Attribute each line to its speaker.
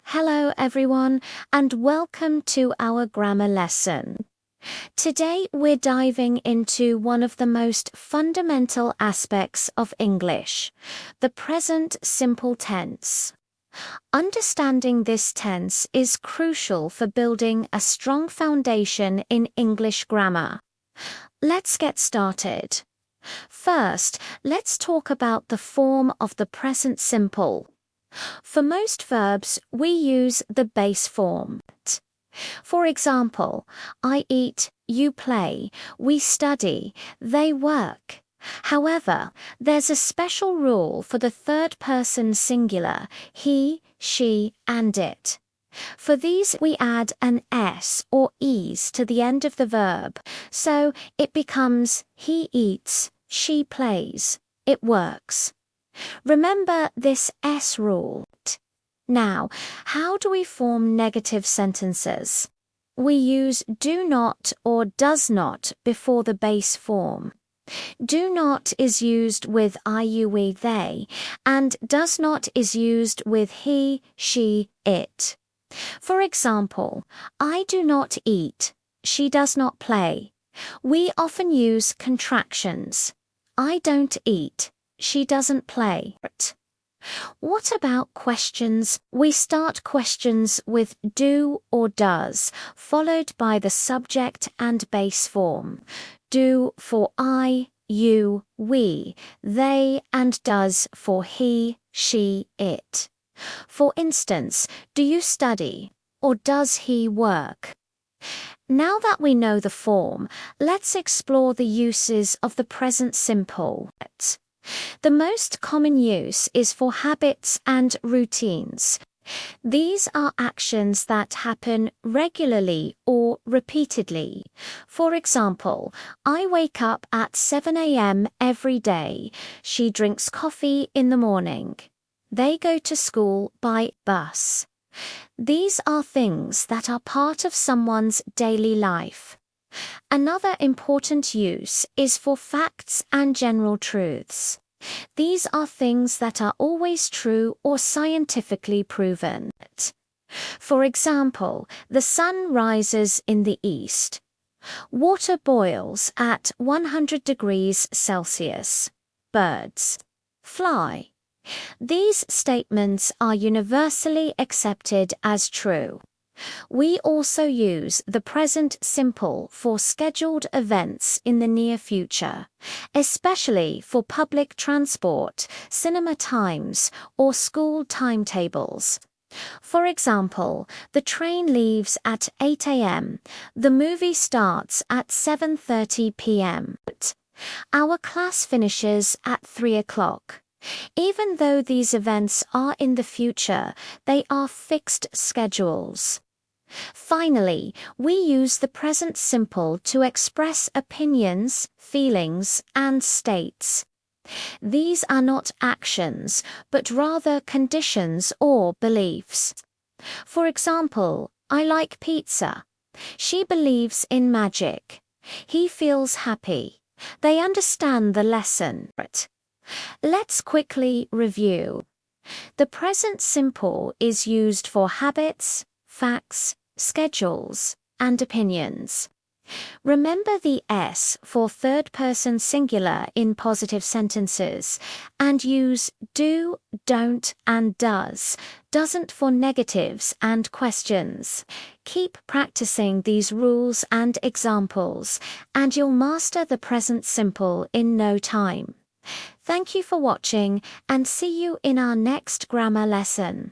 Speaker 1: Hello everyone, and welcome to our grammar lesson. Today we're diving into one of the most fundamental aspects of English, the present simple tense. Understanding this tense is crucial for building a strong foundation in English grammar. Let's get started. First, let's talk about the form of the present simple. For most verbs, we use the base form. For example, I eat, you play, we study, they work. However, there's a special rule for the third person singular, he, she, and it. For these, we add an s or es to the end of the verb, so it becomes he eats, she plays, it works. Remember this S rule. Now, how do we form negative sentences? We use do not or does not before the base form. Do not is used with I, we, they, and does not is used with he, she, it. For example, I do not eat, she does not play. We often use contractions. I don't eat, she doesn't play. What about questions? We start questions with do or does, followed by the subject and base form. Do for I, you, we, they, and does for he, she, it. For instance, do you study, or does he work? Now that we know the form, let's explore the uses of the present simple. The most common use is for habits and routines. These are actions that happen regularly or repeatedly. For example, I wake up at 7 a.m. every day. She drinks coffee in the morning. They go to school by bus. These are things that are part of someone's daily life. Another important use is for facts and general truths. These are things that are always true or scientifically proven. For example, the sun rises in the east. Water boils at 100 degrees Celsius. Birds fly. These statements are universally accepted as true. We also use the present simple for scheduled events in the near future, especially for public transport, cinema times, or school timetables. For example, the train leaves at 8 a.m. The movie starts at 7:30 p.m. Our class finishes at 3 o'clock. Even though these events are in the future, they are fixed schedules. Finally, we use the present simple to express opinions, feelings, and states. These are not actions, but rather conditions or beliefs. For example, I like pizza. She believes in magic. He feels happy. They understand the lesson. Let's quickly review. The present simple is used for habits, facts, schedules, and opinions. Remember the S for third person singular in positive sentences, and use do, don't, and doesn't for negatives and questions. Keep practicing these rules and examples, and you'll master the present simple in no time. Thank you for watching, and see you in our next grammar lesson.